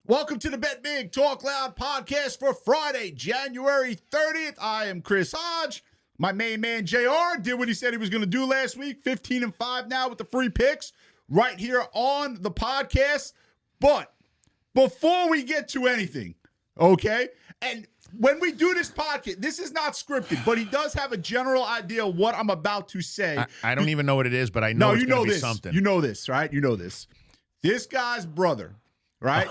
Welcome to the Bet Big Talk Loud podcast for Friday, January 30th. I am Chris Hodge. My main man, JR, did what he said he was going to do last week. 15-5 now with the free picks right here on the podcast. But before we get to anything, okay, and when we do this podcast, this is not scripted, but he does have a general idea of what I'm about to say. I don't even know what it is, but I know it's going to be something. You know this, right? You know this. This guy's brother, right,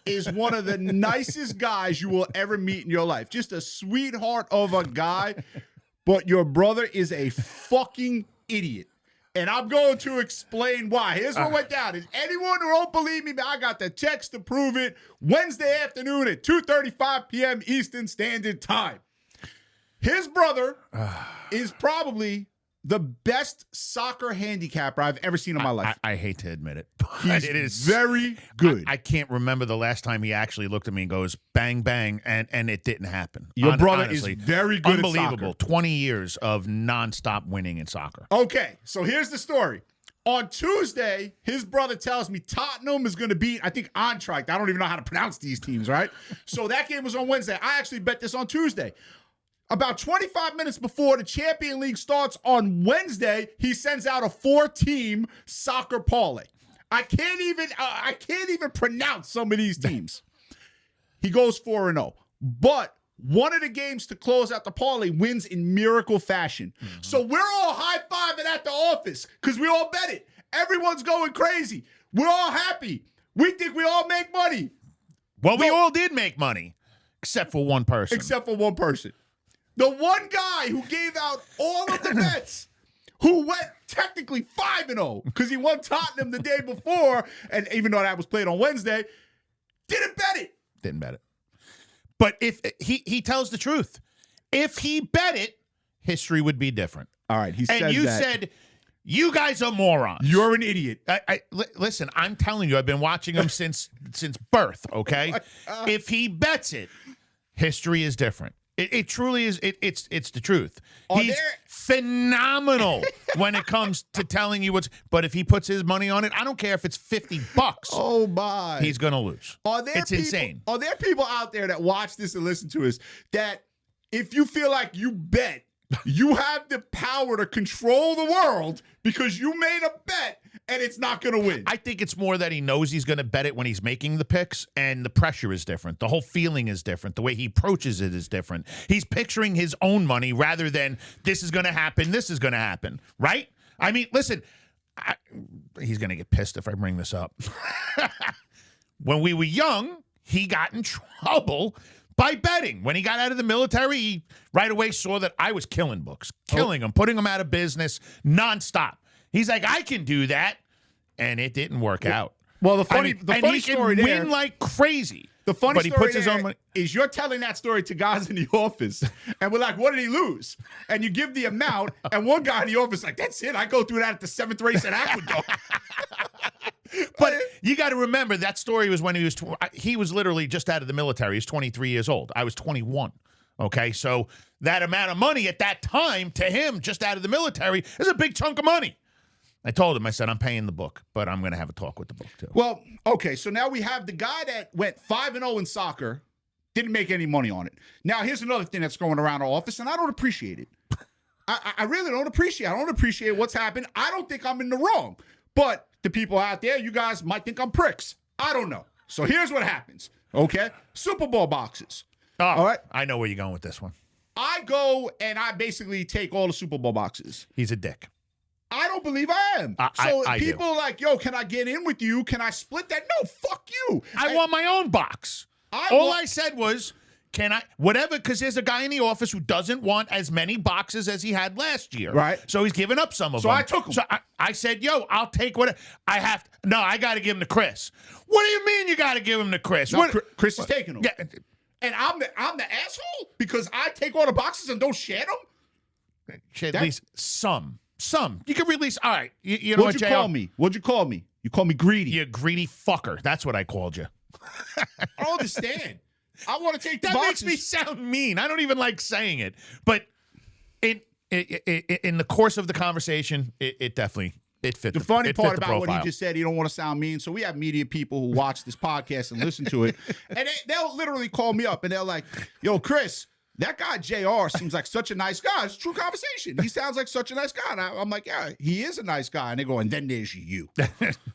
is one of the nicest guys you will ever meet in your life. Just a sweetheart of a guy, but your brother is a fucking idiot. And I'm going to explain why. Here's what went down. Is anyone who don't believe me, I got the text to prove it. Wednesday afternoon at 2:35 p.m. Eastern Standard Time. His brother is probably the best soccer handicapper I've ever seen in my life. I hate to admit it. He's it is very good. I can't remember the last time he actually looked at me and goes, bang, bang, and it didn't happen. Your brother honestly, is very good unbelievable. at soccer. 20 years of nonstop winning in soccer. Okay, so here's the story. On Tuesday, his brother tells me Tottenham is going to beat, I think, Eintracht. I don't even know how to pronounce these teams, right? So that game was on Wednesday. I actually bet this on Tuesday. About 25 minutes before the Champions League starts on Wednesday, he sends out a 4-team soccer parlay. I can't even pronounce some of these teams. He goes 4-0. But one of the games to close out the parlay wins in miracle fashion. Mm-hmm. So we're all high-fiving at the office because we all bet it. Everyone's going crazy. We're all happy. We think we all make money. Well, we all did make money, except for one person. The one guy who gave out all of the bets, who went technically 5-0 because he won Tottenham the day before, and even though that was played on Wednesday, didn't bet it. But if he tells the truth, if he bet it, history would be different. All right, he said that. And you said, you guys are morons. You're an idiot. Listen, I'm telling you, I've been watching him since birth, okay? If he bets it, history is different. It truly is. It's the truth. He's phenomenal when it comes to telling you what's. But if he puts his money on it, I don't care if it's $50. Oh my! He's gonna lose. It's insane. Are there people out there that watch this and listen to us that if you feel like you bet, you have the power to control the world because you made a bet and it's not going to win? I think it's more that he knows he's going to bet it when he's making the picks, and the pressure is different. The whole feeling is different. The way he approaches it is different. He's picturing his own money rather than this is going to happen, this is going to happen, right? I mean, listen, he's going to get pissed if I bring this up. When we were young, he got in trouble by betting. When he got out of the military, he right away saw that I was killing books, killing them, putting them out of business nonstop. He's like, I can do that, and it didn't work out. Well, the funny he story can there, win like crazy. The funny but he story puts his own money. Is you're telling that story to guys in the office, and we're like, what did he lose? And you give the amount, and one guy in the office is like, that's it. I go through that at the 7th race at Aqueduct. But you got to remember, that story was when he was literally just out of the military. He's 23 years old. I was 21. Okay, so that amount of money at that time to him, just out of the military, is a big chunk of money. I told him, I said, I'm paying the book, but I'm going to have a talk with the book, too. Well, okay, so now we have the guy that went 5-0 in soccer, didn't make any money on it. Now, here's another thing that's going around our office, and I don't appreciate it. I really don't appreciate it. I don't appreciate what's happened. I don't think I'm in the wrong. But the people out there, you guys might think I'm pricks. I don't know. So here's what happens, okay? Super Bowl boxes. Oh, all right? I know where you're going with this one. I go and I basically take all the Super Bowl boxes. He's a dick. I don't believe I am. I people are like, yo, can I get in with you? Can I split that? No, fuck you. I want my own box. I said was, can I, whatever, because there's a guy in the office who doesn't want as many boxes as he had last year. Right. So he's giving up some of them. So I took them. So I said, yo, I'll take what I have. No, I got to give them to Chris. What do you mean you got to give them to Chris? No, Chris is taking them. Yeah. And I'm the asshole because I take all the boxes and don't share them? At least some. You can release. All right. You know What'd you call me? What'd you call me? You call me greedy. You greedy fucker. That's what I called you. I don't understand. I want to take the that boxes. Makes me sound mean. I don't even like saying it. But in the course of the conversation, it definitely It fit the funny it fit part the about what he profile. just said, he don't want to sound mean. So we have media people who watch this podcast and listen to it, and they'll literally call me up and they're like, "Yo, Chris, that guy JR seems like such a nice guy. It's a true conversation. He sounds like such a nice guy." And I'm like, "Yeah, he is a nice guy." And they go, "And then there's you."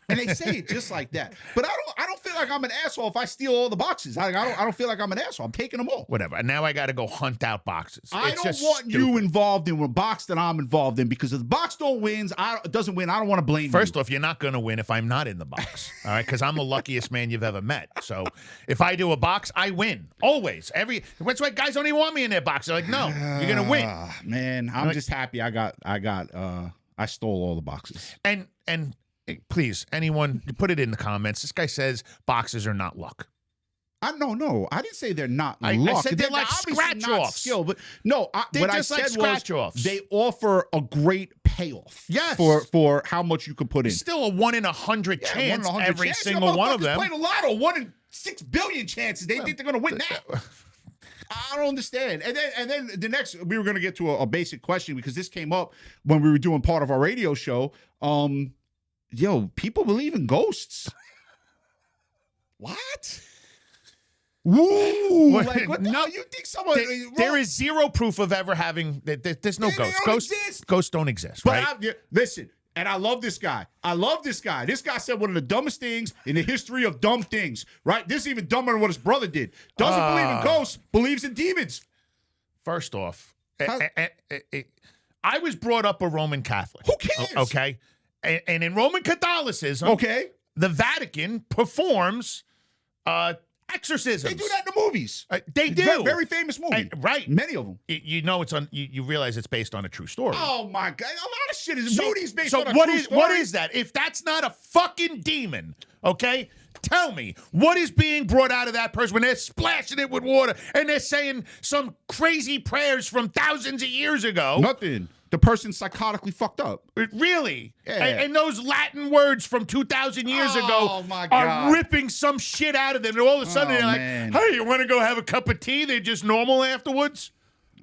And they say it just like that. But I don't feel like I'm an asshole if I steal all the boxes. I don't feel like I'm an asshole. I'm taking them all. Whatever. And now I got to go hunt out boxes. I It's don't just want you stupid. involved in a box that I'm involved in, because if the box doesn't win, I don't want to blame First you. off, you're not going to win if I'm not in the box, all right? Because I'm the luckiest man you've ever met. So if I do a box, I win always. That's why guys don't even want me in their box. They're like, no, you're going to win. Man, I'm just happy I stole all the boxes. And please, anyone, put it in the comments. This guy says boxes are not luck. No, I didn't say they're not I luck. said they're like obviously scratch not offs. skill, but no, They're what just I like said was scratch-offs. they offer a great payoff. Yes. For how much you could put in. It's still a 1 in 100 chance, 1 in 100 every chance. single one of them. Playing a lotto, 1 in 6 billion chances. They think they're going to win that. I don't understand. And then the next, we were going to get to a basic question, because this came up when we were doing part of our radio show. People believe in ghosts. What? Woo! Like, what the hell? You think someone? There is zero proof of ever having. There's no They ghosts. don't Ghosts, exist. ghosts don't exist, But right? listen, and I love this guy. This guy said one of the dumbest things in the history of dumb things, right? This is even dumber than what his brother did. Doesn't believe in ghosts, believes in demons. First off, How- I was brought up a Roman Catholic. Who cares? Okay, and in Roman Catholicism, Okay? the Vatican performs exorcisms. They do that in the movies. They do. Very famous movie. Right. Many of them. You know it's on. You realize it's based on a true story. Oh, my God. A lot of shit is movies based so on a what true is story. what is that? If that's not a fucking demon, okay? Tell me, what is being brought out of that person when they're splashing it with water and they're saying some crazy prayers from thousands of years ago? Nothing. The person's psychotically fucked up. Really? Yeah. And those Latin words from 2,000 years ago my are God. ripping some shit out of them. And all of a sudden, Oh, they're like, man. hey, you want to go have a cup of tea? They're just normal afterwards?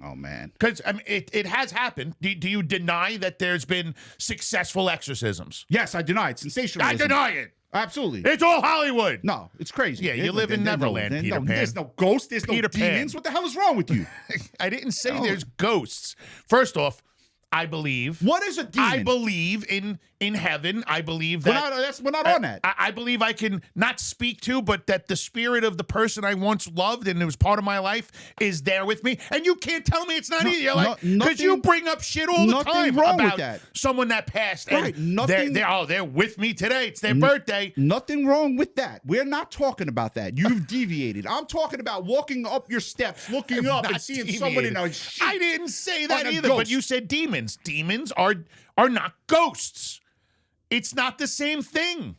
Oh, man. Because I mean, it has happened. Do you deny that there's been successful exorcisms? Yes, I deny it. Sensationalism. I deny it. Absolutely. It's all Hollywood. No, it's crazy. Yeah, you live in Neverland, Peter Pan. There's no ghosts. There's Peter no Pan. demons. What the hell is wrong with you? I didn't say No. there's ghosts. First off, I believe. What is a demon? I believe in heaven. I believe that. We're not on that. I believe I can not speak to, but that the spirit of the person I once loved and it was part of my life is there with me. And you can't tell me it's not either. You're like, because you bring up shit all the nothing time wrong with about that. someone that passed. Right, And nothing- they're with me today. It's their birthday. Nothing wrong with that. We're not talking about that. You've deviated. I'm talking about walking up your steps, looking up, and Not seeing deviated. someone in a sheet. I didn't say that On a either, but ghost. you said demons. Demons are not ghosts. It's not the same thing.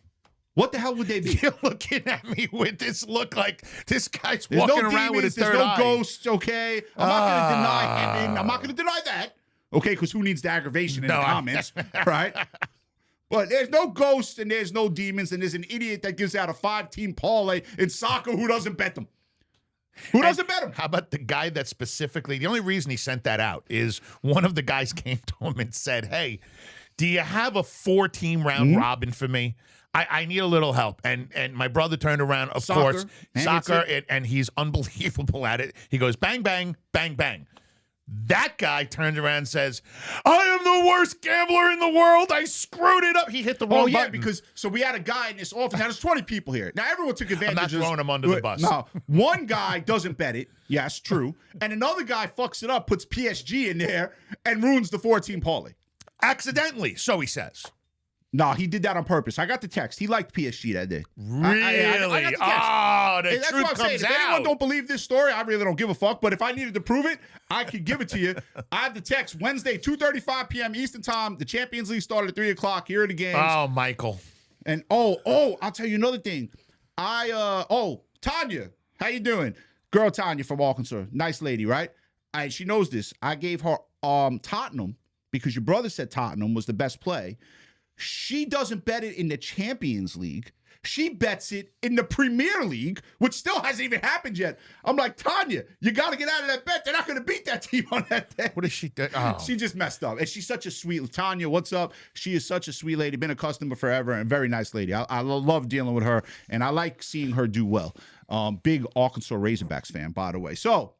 What the hell would they be? You're looking at me with this look like this guy's There's walking no around with his demons, third there's no eye. ghosts, okay? I'm not going to deny heaven. I'm not going to deny that. Okay, because who needs the aggravation in the comments, right? But there's no ghosts and there's no demons, and there's an idiot that gives out a 5-team parlay in soccer who doesn't bet them. Who doesn't bet him? How about the guy that specifically, the only reason he sent that out is one of the guys came to him and said, hey, do you have a 4-team round robin for me? I need a little help. And my brother turned around, of Soccer. course, And soccer, it's and he's unbelievable at it. He goes, bang, bang, bang, bang. That guy turns around and says, I am the worst gambler in the world. I screwed it up. He hit the wrong Oh, yeah, button. because so we had a guy in this office. Now, there's 20 people here. Now, everyone took advantage not of this. throwing him under the bus. No, one guy doesn't bet it. Yes, true. And another guy fucks it up, puts PSG in there, and ruins the 4-team parlay. Accidentally, so he says. No, he did that on purpose. I got the text. He liked PSG that day. Really? I got the text. Oh, the That's truth what I'm saying. comes If anyone out. don't believe this story, I really don't give a fuck. But if I needed to prove it, I could give it to you. I have the text Wednesday, 2:35 p.m. Eastern time. The Champions League started at 3 o'clock. Here are the games. Oh, Michael. And I'll tell you another thing. Tanya, how you doing? Girl Tanya from Arkansas. Nice lady, right? She knows this. I gave her Tottenham because your brother said Tottenham was the best play. She doesn't bet it in the Champions League. She bets it in the Premier League, which still hasn't even happened yet. I'm like, Tanya, you got to get out of that bet. They're not going to beat that team on that day. What is she doing? Oh. She just messed up. And she's such a sweet, Tanya, what's up? She is such a sweet lady, been a customer forever, and very nice lady. I love dealing with her, and I like seeing her do well. Big Arkansas Razorbacks fan, by the way. So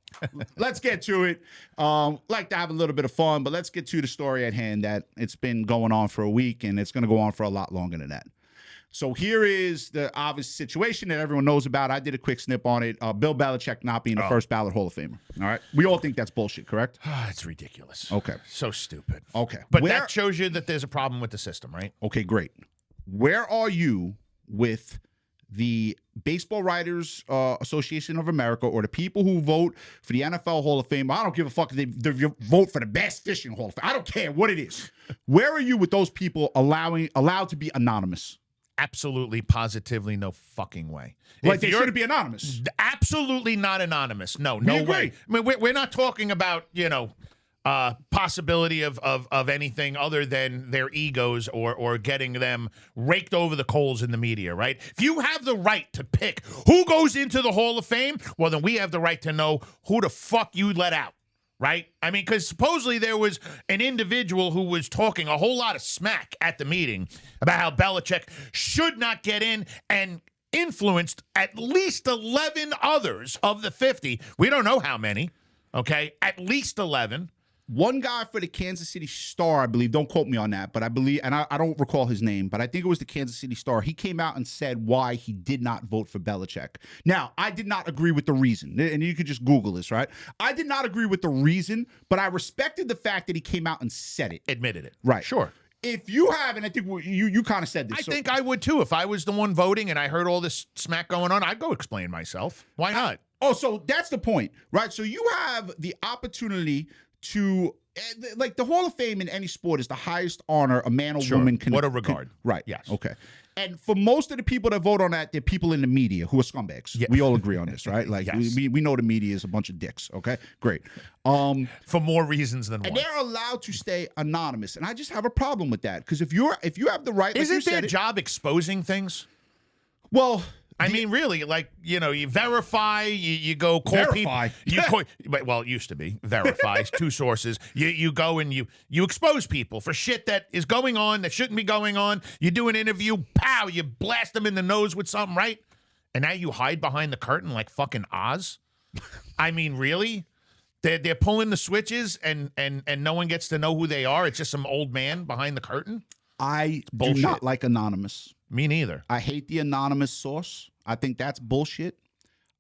let's get to it. Like to have a little bit of fun, but let's get to the story at hand that it's been going on for a week, and it's going to go on for a lot longer than that. So here is the obvious situation that everyone knows about. I did a quick snip on it. Bill Belichick not being a first ballot Hall of Famer. All right. We all think that's bullshit, correct? It's ridiculous. Okay. So stupid. Okay. But that shows you that there's a problem with the system, right? Okay, great. Where are you with the Baseball Writers Association of America, or the people who vote for the NFL Hall of Fame? I don't give a fuck if they vote for the best fishing Hall of Fame. I don't care what it is. Where are you with those people allowed to be anonymous? Absolutely, positively, no fucking way. Like they shouldn't be anonymous. Absolutely not anonymous. No way. I mean, we're not talking about, possibility of anything other than their egos or getting them raked over the coals in the media, right? If you have the right to pick who goes into the Hall of Fame, well, then we have the right to know who the fuck you let out. Right? I mean, because supposedly there was an individual who was talking a whole lot of smack at the meeting about how Belichick should not get in, and influenced at least 11 others of the 50. We don't know how many, okay? At least 11. One guy for the Kansas City Star, I believe, don't quote me on that, but I believe, and I don't recall his name, but I think it was the Kansas City Star. He came out and said why he did not vote for Belichick. Now, I did not agree with the reason, and you could just Google this, right? I did not agree with the reason, but I respected the fact that he came out and said it. Admitted it. Right. Sure. If you have, and I think you kind of said this. I think I would too. If I was the one voting and I heard all this smack going on, I'd go explain myself. Why not? So that's the point, right? So you have the opportunity to, like, the Hall of Fame in any sport is the highest honor a man or woman can. What a regard. Right. Yes. Okay. And for most of the people that vote on that, they're people in the media who are scumbags. Yeah. We all agree on this, right? Like, yes. we know the media is a bunch of dicks. Okay. Great. For more reasons than one. And they're allowed to stay anonymous, and I just have a problem with that, because if you have the right, isn't their job exposing things? Well. I mean, really, like, you verify, you go call verify. people. Well, it used to be verify, two sources. You go and you expose people for shit that is going on that shouldn't be going on. You do an interview, pow, you blast them in the nose with something, right? And now you hide behind the curtain like fucking Oz. I mean, really? They're pulling the switches and no one gets to know who they are. It's just some old man behind the curtain. I do not like anonymous. Me neither. I hate the anonymous source. I think that's bullshit.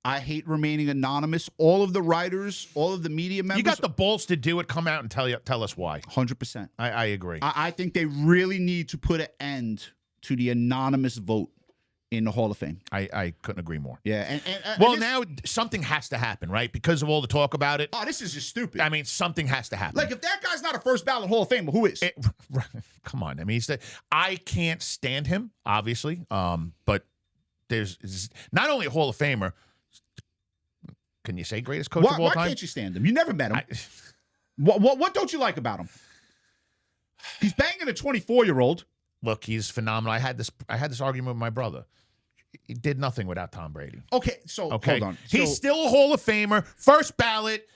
I hate remaining anonymous. All of the writers, all of the media members. You got the balls to do it. Come out and tell us why. 100%. I agree. I think they really need to put an end to the anonymous vote in the Hall of Fame. I couldn't agree more. Yeah. Well, now something has to happen, right? Because of all the talk about it. Oh, this is just stupid. I mean, something has to happen. Like, if that guy's not a first ballot Hall of Famer, who is? Come on. I mean, I can't stand him, obviously. But there's not only a Hall of Famer. Can you say greatest coach of all time? Why can't you stand him? You never met him. What don't you like about him? He's banging a 24-year-old. Look, he's phenomenal. I had this argument with my brother. He did nothing without Tom Brady. Okay, hold on. He's still a Hall of Famer, first ballot.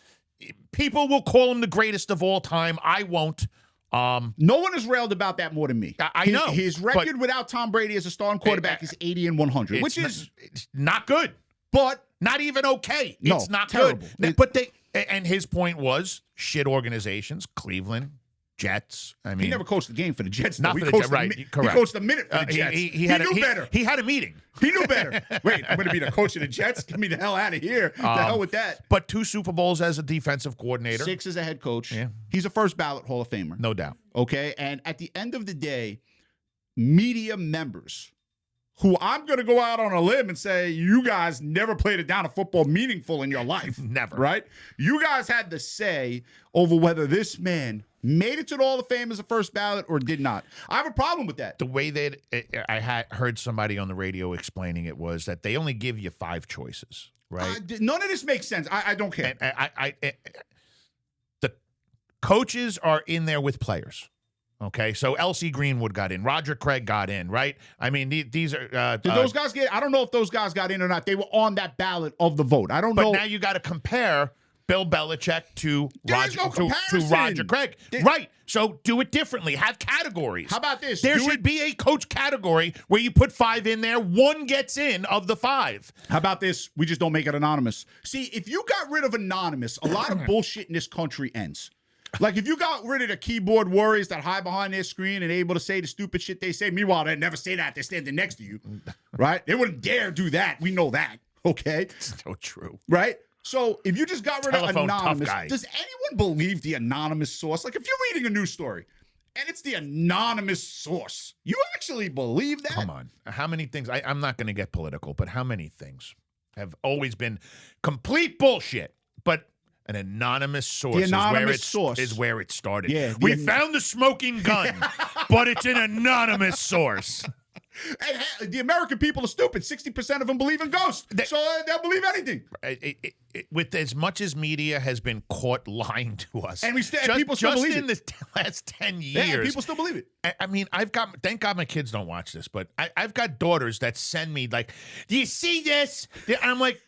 People will call him the greatest of all time. I won't. No one has railed about that more than me. I know. His record without Tom Brady as a starting quarterback is 80-100, which is not good. But not even okay. No, it's not terrible. Good. But and his point was shit organizations, Cleveland, Jets. I mean, he never coached the game for the Jets. Not for the Jets, right? Correct. He coached a minute for the Jets. He knew better. He had a meeting. He knew better. Wait, I'm going to be the coach of the Jets? Get me the hell out of here. The hell with that. But 2 Super Bowls as a defensive coordinator. 6 as a head coach. Yeah. He's a first ballot Hall of Famer. No doubt. Okay? And at the end of the day, media members, who I'm going to go out on a limb and say, you guys never played a down of football meaningful in your life. Never. Right? You guys had the say over whether this man made it to the Hall of Fame as a first ballot or did not. I have a problem with that. The way that I had heard somebody on the radio explaining it was that they only give you 5 choices, right? None of this makes sense. I don't care. The coaches are in there with players. Okay, so L.C. Greenwood got in. Roger Craig got in, right? I mean, these are... Did those guys get... I don't know if those guys got in or not. They were on that ballot of the vote. I don't know. But now you got to compare Bill Belichick to Roger Roger Craig. Right. So do it differently. Have categories. How about this? There should be a coach category where you put 5 in there. 1 gets in of the 5. How about this? We just don't make it anonymous. See, if you got rid of anonymous, a lot of bullshit in this country ends. Like, if you got rid of the keyboard warriors that hide behind their screen and able to say the stupid shit they say, meanwhile, they never say that. They're standing next to you, right? They wouldn't dare do that. We know that, okay? It's so true. Right? So if you just got rid of anonymous, tough guy. does anyone believe the anonymous source? Like, if you're reading a news story and it's the anonymous source, you actually believe that? Come on. How many things? I'm not going to get political, but how many things have always been complete bullshit, but an anonymous source, is where it started. Yeah, we found the smoking gun, but it's an anonymous source. And the American people are stupid. 60% of them believe in ghosts, so they'll believe anything. With as much as media has been caught lying to us, and people still believe it. Just in the last 10 years, yeah, people still believe it. I mean, thank God my kids don't watch this, but I've got daughters that send me like, "Do you see this?" And I'm like,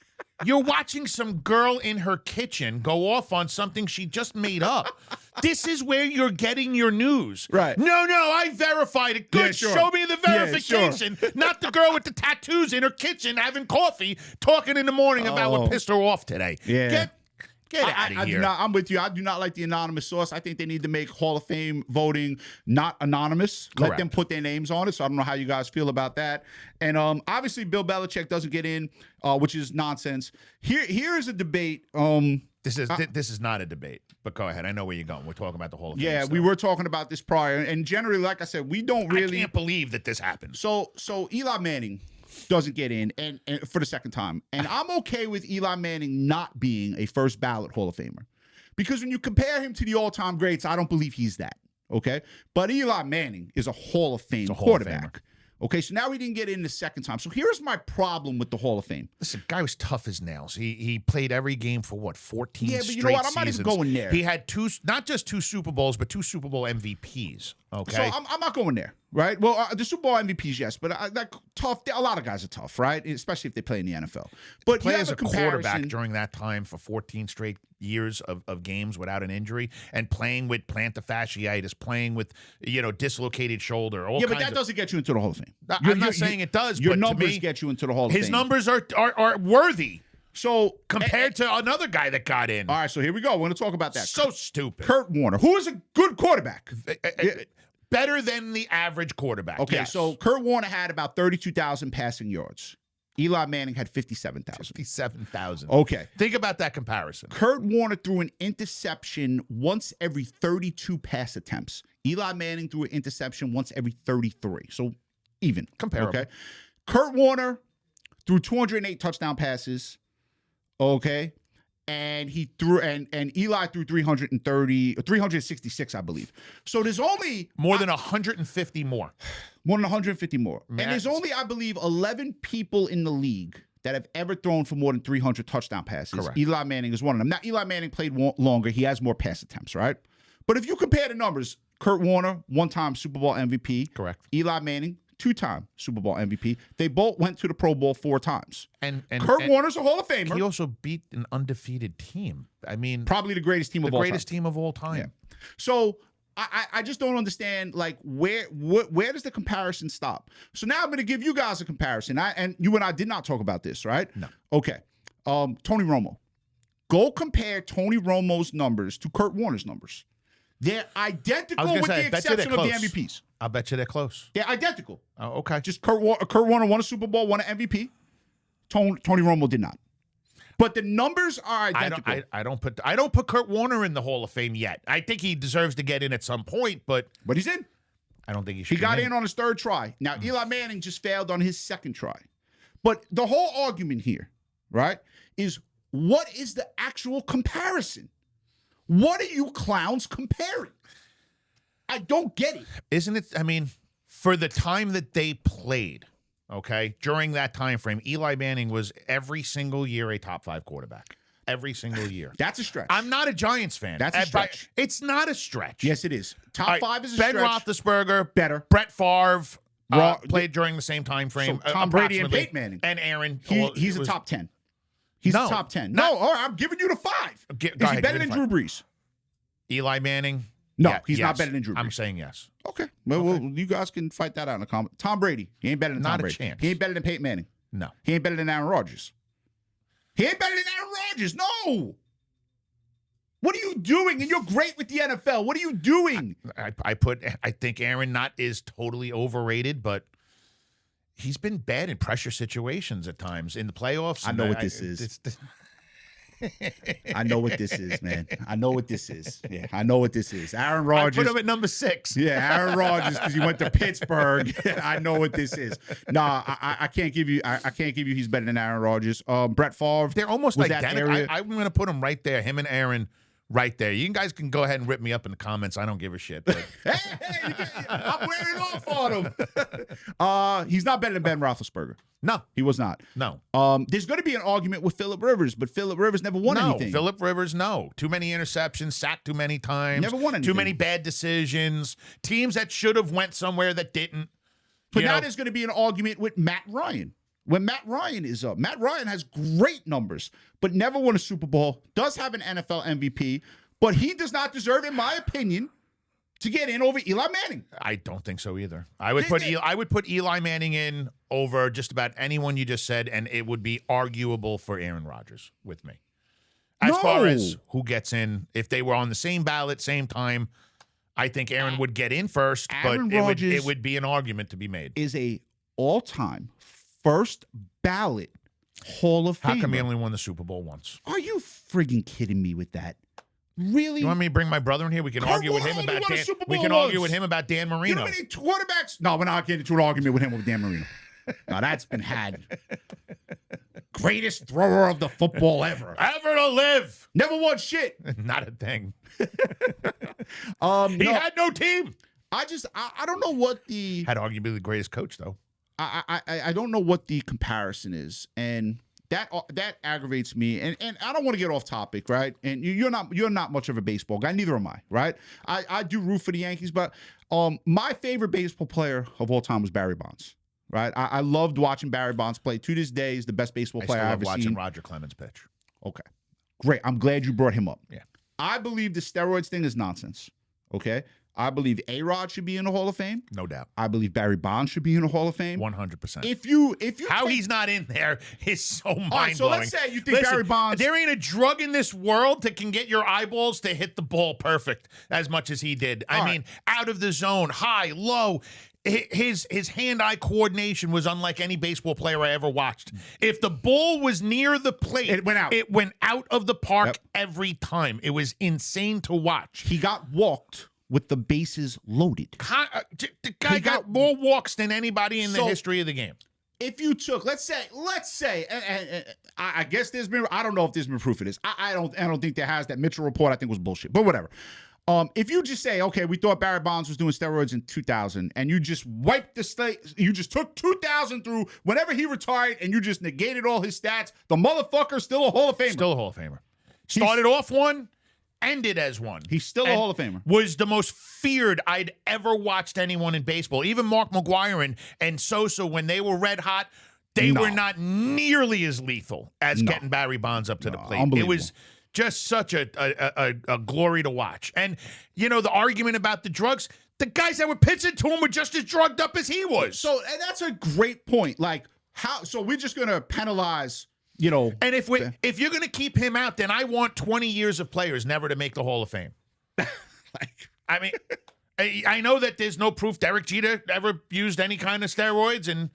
you're watching some girl in her kitchen go off on something she just made up. This is where you're getting your news. Right. No, I verified it. Good. Yeah, sure. Show me the verification. Yeah, sure. Not the girl with the tattoos in her kitchen having coffee, talking in the morning about what pissed her off today. Yeah. Get out of here. I'm with you. I do not like the anonymous source. I think they need to make Hall of Fame voting not anonymous. Correct. Let them put their names on it. So I don't know how you guys feel about that. And obviously Bill Belichick doesn't get in, which is nonsense. Here is a debate. This is not a debate, but go ahead. I know where you're going. We're talking about the Hall of Fame. Yeah, stuff. we were talking about this prior, and generally, like I said, we don't really. I can't believe that this happened. So Eli Manning doesn't get in, and for the second time, and I'm okay with Eli Manning not being a first ballot Hall of Famer, because when you compare him to the all-time greats, I don't believe he's that. Okay, but Eli Manning is a Hall of Fame quarterback. Okay, so now we didn't get in the second time. So here's my problem with the Hall of Fame. Listen, guy was tough as nails. He played every game for what, 14 Yeah, but straight you know what? I'm not seasons. even going there. He had not just 2 Super Bowls, but 2 Super Bowl MVPs. Okay, So I'm not going there, right? Well, the Super Bowl MVPs, yes, but like tough. A lot of guys are tough, right? Especially if they play in the NFL. But play you as have a quarterback during that time for 14 straight years of games without an injury, and playing with plantar fasciitis, playing with dislocated shoulder. But that doesn't get you into the Hall of Fame. I'm not saying it does. Your but numbers to me, get you into the Hall of Fame. His numbers are worthy. So compared to another guy that got in. All right, so here we go. We're going to talk about that. So stupid. Kurt Warner, who is a good quarterback. Better than the average quarterback. Okay, yes. so Kurt Warner had about 32,000 passing yards. Eli Manning had 57,000. 57,000. Okay. Think about that comparison. Kurt Warner threw an interception once every 32 pass attempts. Eli Manning threw an interception once every 33. So even. Comparable. Okay. Kurt Warner threw 208 touchdown passes. Okay. And he threw and Eli threw 366, I believe. So there's only more than 150 more. More than 150 more. Man. And there's only, I believe, 11 people in the league that have ever thrown for more than 300 touchdown passes. Correct. Eli Manning is one of them. Now, Eli Manning played longer. He has more pass attempts, right? But if you compare the numbers, Kurt Warner, 1-time Super Bowl MVP. Correct. Eli Manning, 2-time Super Bowl MVP. They both went to the Pro Bowl 4 times. And Kurt Warner's a Hall of Famer. He also beat an undefeated team. I mean, probably the greatest team of all time. The greatest team of all time. Yeah. So I just don't understand, like, where does the comparison stop? So now I'm going to give you guys a comparison. And you and I did not talk about this, right? No. Okay. Tony Romo. Go compare Tony Romo's numbers to Kurt Warner's numbers. They're identical with the exception of the MVPs. I'll bet you they're close. They're identical. Oh, okay. Just Kurt Warner won a Super Bowl, won an MVP. Tony Romo did not. But the numbers are identical. I don't put Kurt Warner in the Hall of Fame yet. I think he deserves to get in at some point, but he's in. I don't think he should. He got in on his 3rd try. Now Eli Manning just failed on his 2nd try. But the whole argument here, right, is what is the actual comparison? What are you clowns comparing? I don't get it. Isn't it? I mean, for the time that they played, okay, during that time frame, Eli Manning was every single year a top 5 quarterback. every single year. That's a stretch. I'm not a Giants fan. That's a stretch. It's not a stretch. Yes, it is. Top All right, 5 is a Ben stretch. Roethlisberger, Better. Brett Favre played during the same time frame. So Tom Brady and approximately. Peyton Manning. And Aaron. He's a top 10. He's a top 10. No, all right, I'm giving you the 5. Is he better than Drew Brees? Eli Manning? No, he's not better than Drew Brees. I'm saying yes. Okay. Well, you guys can fight that out in the comments. Tom Brady. He ain't better than Tom Brady. Not a chance. He ain't better than Peyton Manning. No. He ain't better than Aaron Rodgers. He ain't better than Aaron Rodgers. No. What are you doing? And you're great with the NFL. What are you doing? I think Aaron is totally overrated, but he's been bad in pressure situations at times in the playoffs. I know what this is. I know what this is, man. I know what this is. Yeah, I know what this is. Aaron Rodgers. I put him at number 6. Yeah, Aaron Rodgers because he went to Pittsburgh. I know what this is. Nah, I can't give you. I can't give you. He's better than Aaron Rodgers. Brett Favre. They're almost identical. I'm going to put him right there. Him and Aaron. Right there. You guys can go ahead and rip me up in the comments. I don't give a shit. But. I'm wearing off on him. He's not better than Ben Roethlisberger. No. He was not. No. There's going to be an argument with Phillip Rivers, but Phillip Rivers never won anything. Phillip Rivers, no. Too many interceptions, sacked too many times. Never won anything. Too many bad decisions. Teams that should have went somewhere that didn't. But now there's going to be an argument with Matt Ryan. When Matt Ryan is up, Matt Ryan has great numbers, but never won a Super Bowl, does have an NFL MVP, but he does not deserve, in my opinion, to get in over Eli Manning. I don't think so either. I would put Eli Manning in over just about anyone you just said, and it would be arguable for Aaron Rodgers with me. As far as who gets in, if they were on the same ballot, same time, I think Aaron would get in first, but it would be an argument to be made. Is a all-time first ballot Hall of Famer. How come he only won the Super Bowl once? Are you friggin' kidding me with that? Really? You want me to bring my brother in here? We can argue with him about Dan. We can argue with him about Dan Marino. You know how many quarterbacks? No, we're not getting into an argument with him with Dan Marino. No, that's been had. Greatest thrower of the football ever. Ever to live. Never won shit. Not a thing. He had no team. I don't know what the had arguably the greatest coach though. I don't know what the comparison is, and that aggravates me. And I don't want to get off topic, right? And you're not much of a baseball guy, neither am I, right? I do root for the Yankees, but my favorite baseball player of all time was Barry Bonds, right? I loved watching Barry Bonds play. To this day, he's the best baseball player I've ever seen. Watching Roger Clemens pitch. Okay, great. I'm glad you brought him up. Yeah, I believe the steroids thing is nonsense. Okay. I believe A-Rod should be in the Hall of Fame. No doubt. I believe Barry Bonds should be in the Hall of Fame. 100%. If you he's not in there is so mind-blowing. All right, so let's say you think Barry Bonds. There ain't a drug in this world that can get your eyeballs to hit the ball perfect as much as he did. I mean, out of the zone, high, low. His hand-eye coordination was unlike any baseball player I ever watched. If the ball was near the plate, it went out. It went out of the park every time. It was insane to watch. He got walked with the bases loaded. The guy got more walks than anybody in the history of the game. If you took, let's say, and I guess there's been, I don't know if there's been proof of this. I don't think there has. That Mitchell report I think was bullshit, but whatever. If you just say, okay, we thought Barry Bonds was doing steroids in 2000, and you just wiped the state, you just took 2000 through whenever he retired, and you just negated all his stats, the motherfucker's still a Hall of Famer. Still a Hall of Famer. Started off one. Ended as one. He's still a Hall of Famer. Was the most feared I'd ever watched anyone in baseball. Even Mark McGwire and Sosa, when they were red hot, they were not nearly as lethal as getting Barry Bonds up to the plate. It was just such a glory to watch. And, the argument about the drugs, the guys that were pitching to him were just as drugged up as he was. So, and that's a great point. Like, how? So we're just going to penalize... and if you're going to keep him out, then I want 20 years of players never to make the Hall of Fame. I mean, I know that there's no proof Derek Jeter ever used any kind of steroids, and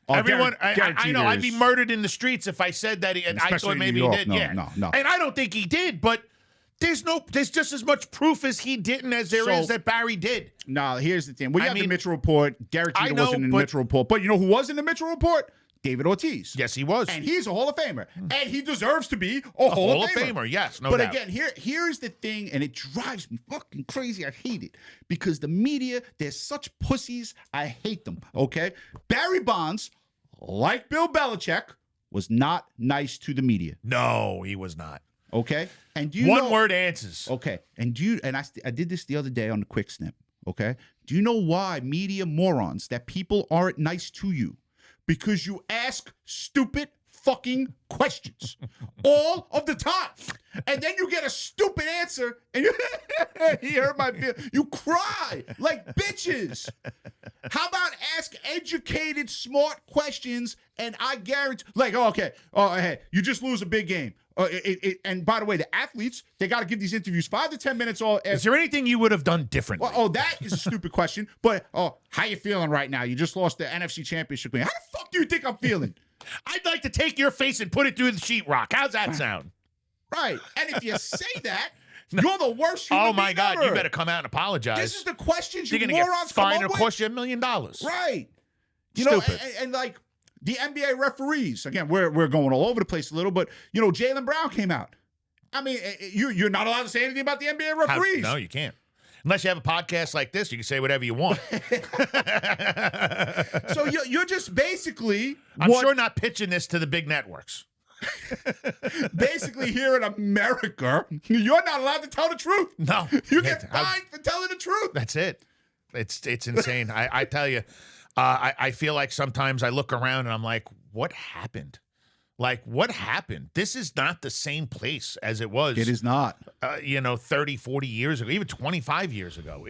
everyone, I know I'd be murdered in the streets if I said that. I thought maybe he did. No. And I don't think he did, but there's just as much proof as he didn't as there is that Barry did. No, here's the thing. We got the Mitchell report. Derek Jeter wasn't in the Mitchell report, but you know who was in the Mitchell report? David Ortiz. Yes, he was. And he's a Hall of Famer. And he deserves to be a Hall of Famer. Yes, no doubt. But again, here's the thing, and it drives me fucking crazy. I hate it. Because the media, they're such pussies. I hate them, okay? Barry Bonds, like Bill Belichick, was not nice to the media. No, he was not. Okay, and do you One know, word answers. Okay, and do you? And I did this the other day on the Quick Snip. Okay, do you know why media morons that people aren't nice to you? Because you ask stupid fucking questions all of the time, and then you get a stupid answer, and you hurt my feel. You cry like bitches. How about ask educated, smart questions, and I guarantee, like, oh, okay, oh, hey, you just lose a big game. And by the way, the athletes, they got to give these interviews 5 to 10 minutes. Is there anything you would have done differently? Well, that is a stupid question. But, how you feeling right now? You just lost the NFC Championship game. How the fuck do you think I'm feeling? I'd like to take your face and put it through the sheetrock. How's that sound? Right. And if you say that, you're the worst human Oh, my being God. ever. You better come out and apologize. This is the questions you You're going to morons get come fined. up It'll with. cost you $1 million. Right. You Stupid. know, and like the NBA referees, again, we're going all over the place a little, but, Jaylen Brown came out. I mean, you're not allowed to say anything about the NBA referees. No, you can't. Unless you have a podcast like this, you can say whatever you want. So you're just basically... I'm sure not pitching this to the big networks. Basically, here in America, you're not allowed to tell the truth. No. You get fined for telling the truth. That's it. It's insane. I tell you, I feel like sometimes I look around and I'm like, what happened? Like, what happened? This is not the same place as it was. It is not. 30, 40 years ago, even 25 years ago.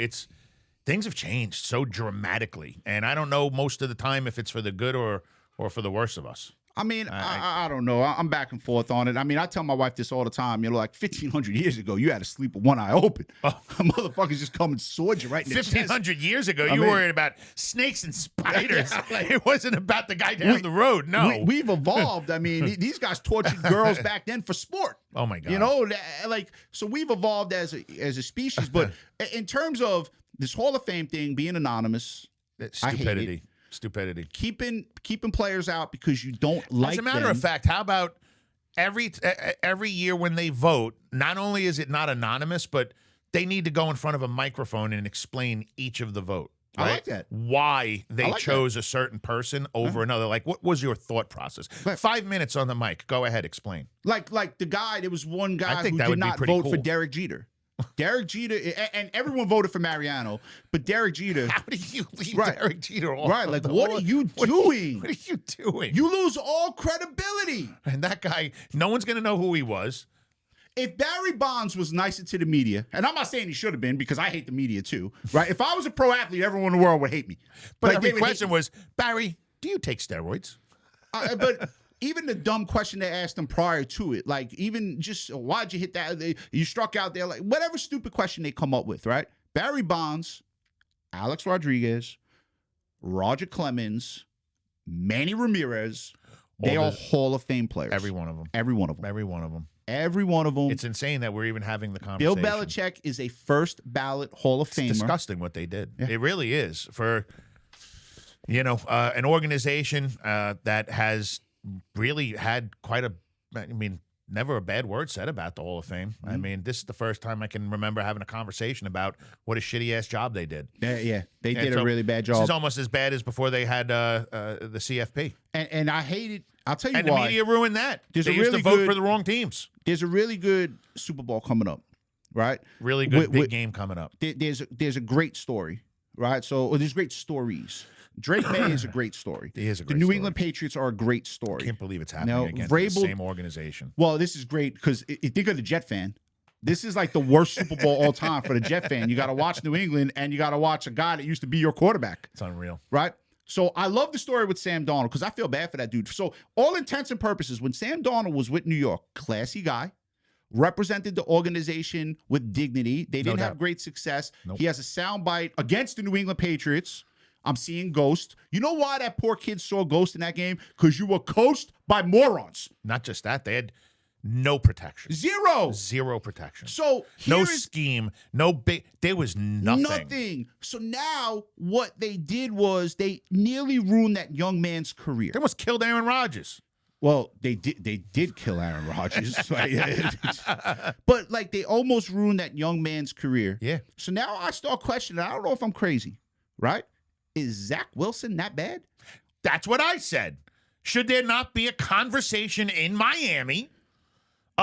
Things have changed so dramatically. And I don't know most of the time if it's for the good or for the worse of us. I mean, I don't know. I'm back and forth on it. I mean, I tell my wife this all the time. Like 1,500 years ago, you had to sleep with one eye open. Motherfuckers just come and sword you right in the chest. 1,500 years ago, you were worried about snakes and spiders. It wasn't about the guy down the road. No. We've evolved. I mean, these guys tortured girls back then for sport. Oh, my God. So we've evolved as a species. But in terms of this Hall of Fame thing being anonymous, I hate it. Stupidity. Keeping players out because you don't like them. As a matter of fact, how about every year when they vote, not only is it not anonymous, but they need to go in front of a microphone and explain each of the vote. Right? I like that. Why they chose a certain person over another. Like, what was your thought process? 5 minutes on the mic. Go ahead, explain. Like the guy, there was one guy who that did would be not pretty vote cool. for Derek Jeter. Derek Jeter, and everyone voted for Mariano, but Derek Jeter. How do you leave Right. Derek Jeter off? Right, like, what are you doing? What are you doing? You lose all credibility. And that guy, no one's going to know who he was. If Barry Bonds was nicer to the media, and I'm not saying he should have been because I hate the media too, right? If I was a pro athlete, everyone in the world would hate me. But Like, they every would hate question me. was, Barry, do you take steroids? But even the dumb question they asked him prior to it, like even just why'd you hit that? You struck out there, like whatever stupid question they come up with, right? Barry Bonds, Alex Rodriguez, Roger Clemens, Manny Ramirez, they are Hall of Fame players. Every one of them. Every one of them. Every one of them. Every one of them. It's insane that we're even having the Bill conversation. Belichick is a first ballot Hall of Famer. It's disgusting what they did. Yeah. It really is. For, an organization that has really had never a bad word said about the Hall of Fame. Mm-hmm. I mean, this is the first time I can remember having a conversation about what a shitty-ass job they did. Yeah, they did a really bad job. This is almost as bad as before they had the CFP. And I hate it. I'll tell you and why. And the media ruined that. They used to vote for the wrong teams. There's a really good Super Bowl coming up, right? Really good big game coming up. There's a great story, right? So there's great stories. Drake May is a great story. He is a great The New story. England Patriots are a great story. I can't believe it's happening again to the same organization. Well, this is great because think of the Jet fan. This is like the worst Super Bowl all time for the Jet fan. You got to watch New England, and you got to watch a guy that used to be your quarterback. It's unreal. Right? So I love the story with Sam Darnold because I feel bad for that dude. So all intents and purposes, when Sam Darnold was with New York, classy guy, represented the organization with dignity. They didn't have great success. Nope. He has a soundbite against the New England Patriots. I'm seeing Ghost. You know why that poor kid saw Ghost in that game? Because you were coached by morons. Not just that. They had no protection. Zero protection. So no scheme. No big. There was nothing. Nothing. So now what they did was they nearly ruined that young man's career. They almost killed Aaron Rodgers. Well, they did kill Aaron Rodgers. But like they almost ruined that young man's career. Yeah. So now I start questioning. I don't know if I'm crazy, right? Is Zach Wilson that bad? That's what I said. Should there not be a conversation in Miami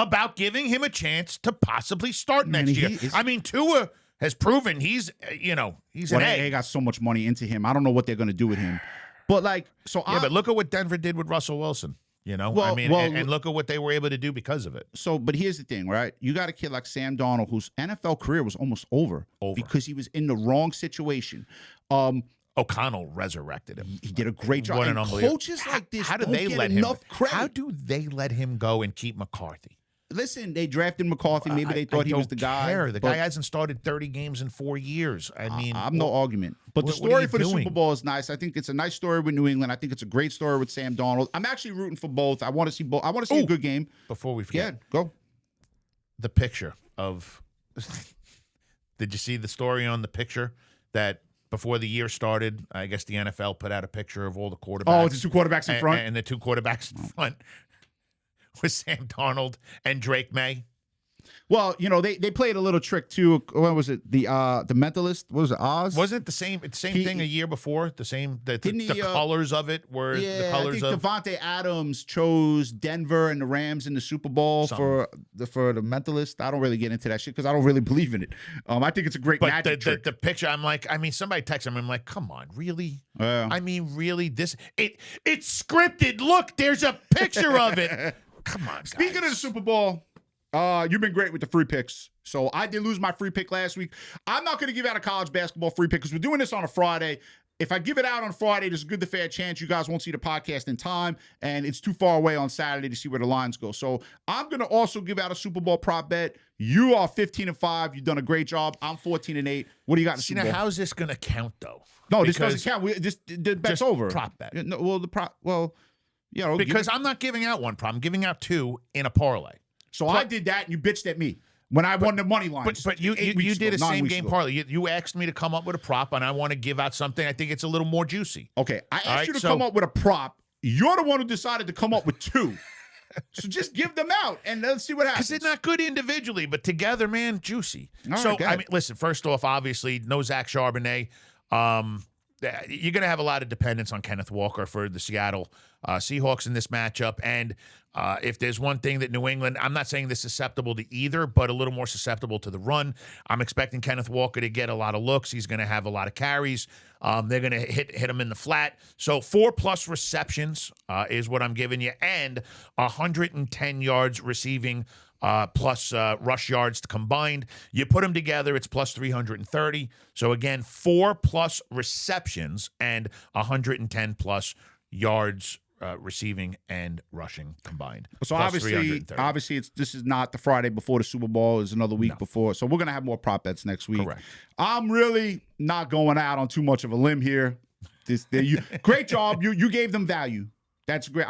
about giving him a chance to possibly start Man, next he year. is- I mean, Tua has proven he's an they egg. got so much money into him. I don't know what they're going to do with him. But But look at what Denver did with Russell Wilson. And look at what they were able to do because of it. But here's the thing, right? You got a kid like Sam Darnold, whose NFL career was almost over because he was in the wrong situation. O'Connell resurrected him. He did a great job. What an And unbelievable. coaches like this How do don't they get let enough him? credit. How do they let him go and keep McCarthy? Listen, they drafted McCarthy. Maybe they thought he was the guy. The guy hasn't started 30 games in 4 years. I mean, I'm no argument. But the what are story you for the doing? Super Bowl is nice. I think it's a nice story with New England. I think it's a great story with Sam Darnold. I'm actually rooting for both. I want to see both. I want to see a good game. Before we Yeah, forget, go. the picture of. Did you see the story on the picture that before the year started? I guess the NFL put out a picture of all the quarterbacks. Oh, the two quarterbacks in front. And the two quarterbacks in front was Sam Darnold and Drake May. Well, they played a little trick too. What was it? The Mentalist. What was it? Oz. Wasn't it the same thing a year before? The colors of it were the colors I think of Devontae Adams chose Denver and the Rams in the Super Bowl for the Mentalist. I don't really get into that shit because I don't really believe in it. I think it's a great magic trick. The picture, somebody texted me. I'm like, come on, really? Really? It's scripted. Look, there's a picture of it. Come on, guys. Speaking of the Super Bowl. You've been great with the free picks. So I did lose my free pick last week. I'm not going to give out a college basketball free pick because we're doing this on a Friday. If I give it out on Friday, there's a good to fair chance you guys won't see the podcast in time, and it's too far away on Saturday to see where the lines go. So I'm going to also give out a Super Bowl prop bet. You are 15-5. You've done a great job. I'm 14-8. What do you got in the Super Bowl? How's this going to count, though? No, this doesn't count. The bet's over. Prop bet. Because I'm not giving out one prop. I'm giving out two in a parlay. So I did that, and you bitched at me when I won the money line. But you did a same game parlay. You asked me to come up with a prop, and I want to give out something. I think it's a little more juicy. Okay, I asked you to come up with a prop. You're the one who decided to come up with two. So just give them out, and let's see what happens. Because they're not good individually, but together, man, juicy. All right, listen, first off, obviously, no Zach Charbonnet. You're going to have a lot of dependence on Kenneth Walker for the Seattle Seahawks in this matchup. And if there's one thing that New England, I'm not saying they're susceptible to either, but a little more susceptible to the run. I'm expecting Kenneth Walker to get a lot of looks. He's going to have a lot of carries. They're going to hit him in the flat. So 4+ receptions is what I'm giving you, and 110 yards receiving plus rush yards combined. You put them together, it's plus 330. So again, 4+ receptions and 110+ yards receiving and rushing combined. So plus obviously, this is not the Friday before the Super Bowl. It's another week before. So we're gonna have more prop bets next week. Correct. I'm really not going out on too much of a limb here. Great job. You gave them value. That's great.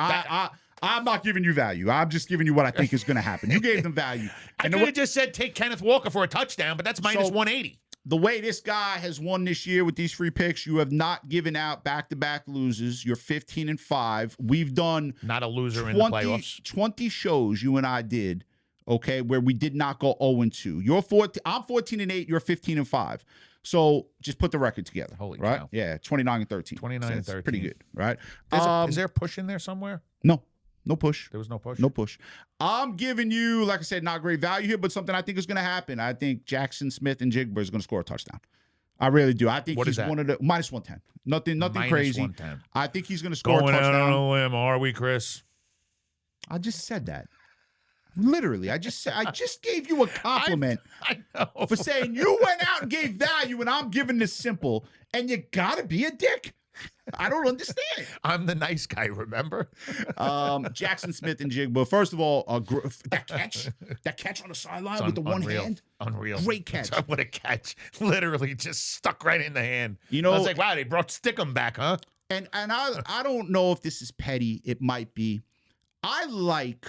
I'm not giving you value. I'm just giving you what I think is going to happen. You gave them value. I could have just said take Kenneth Walker for a touchdown, but that's minus 180. The way this guy has won this year with these free picks, you have not given out back-to-back losers. You're 15-5. We've done not a loser in the playoffs. 20 shows you and I did, okay, where we did not go 0-2. I'm 14-8. You're 15-5. So just put the record together. Holy right? cow. Yeah, 29-13. 29-13. Pretty good, right? Is there a push in there somewhere? No push. There was no push? No push. I'm giving you, like I said, not great value here, but something I think is going to happen. I think Jackson Smith and Jigba is going to score a touchdown. I really do. I think he's one of the minus 110. Nothing Minus crazy. 110. I think he's going to score Going a touchdown. out on a limb, are we, Chris? I just said that. Literally, I just gave you a compliment I know. for saying you went out and gave value, and I'm giving this simple, and you got to be a dick. I don't understand. I'm the nice guy, remember? Jackson Smith and Jigba. First of all, that catch on the sideline with the one hand. Unreal. Great catch. What a catch. Literally just stuck right in the hand. You know, I was like, wow, they brought Stickum back, huh? And I don't know if this is petty. It might be. I like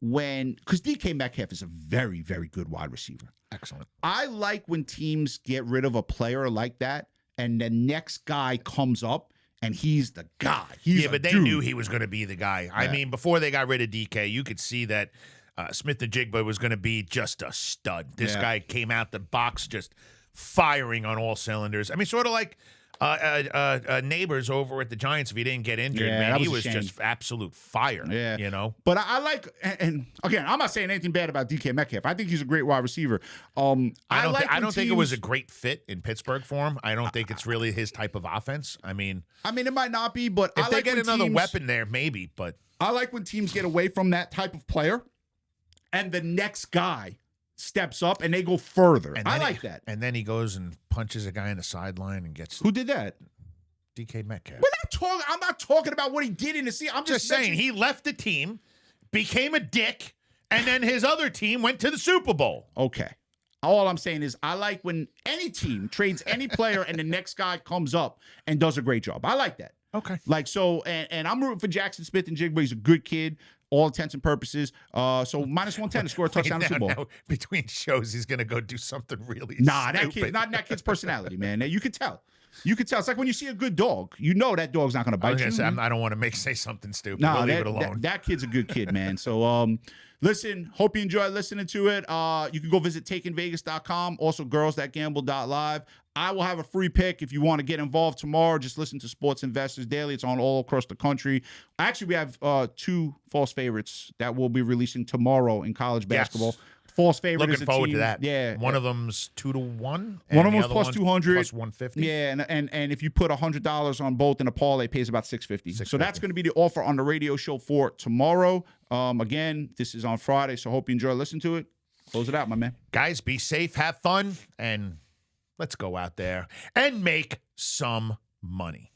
because DK Metcalf is a very, very good wide receiver. Excellent. I like when teams get rid of a player like that and the next guy comes up and he's the guy. But they knew he was going to be the guy. Yeah. I mean, before they got rid of DK, you could see that Smith and Jigba was going to be just a stud. This guy came out the box just firing on all cylinders. I mean, sort of like Neighbors over at the Giants, if he didn't get injured, Yeah, man, that he was was a just absolute fire. Yeah. You know? But I like, and again, I'm not saying anything bad about DK Metcalf. I think he's a great wide receiver. I don't think it was a great fit in Pittsburgh for him. I don't think it's really his type of offense. I mean, it might not be, but if I they like get when another teams, weapon there, maybe. But I like when teams get away from that type of player, and the next guy steps up and they go further. I like that. And then he goes and punches a guy in the sideline and gets Who did that? DK Metcalf. I'm not talking about what he did in the season. I'm Just saying, he left the team, became a dick, and then his other team went to the Super Bowl. Okay. All I'm saying is I like when any team trades any player and the next guy comes up and does a great job. I like that. Okay. Like, so, and I'm rooting for Jackson Smith and Jigba. He's a good kid, all intents and purposes. So -110 to score a touchdown in the Super Bowl. Now, between shows, he's going to go do something really Nah, that stupid. kid, not in that kid's personality, man. You can tell. You can tell. It's like when you see a good dog. You know that dog's not going to I was bite gonna you. say, I don't want to say something stupid. No, We'll leave it alone. That kid's a good kid, man. So, listen, hope you enjoy listening to it. You can go visit takingvegas.com. Also, girls.gamble.live. I will have a free pick if you want to get involved tomorrow. Just listen to Sports Investors Daily. It's on all across the country. Actually, we have 2 false favorites that we'll be releasing tomorrow in college basketball. Yes. False favorite Looking is a forward team. to that. Yeah. One of them's 2-1. One and of them the was other plus one's 200. plus 150. Yeah, and if you put $100 on both in a parlay, it pays about $650. So that's going to be the offer on the radio show for tomorrow. Again, this is on Friday, so hope you enjoy listening to it. Close it out, my man. Guys, be safe, have fun, and let's go out there and make some money.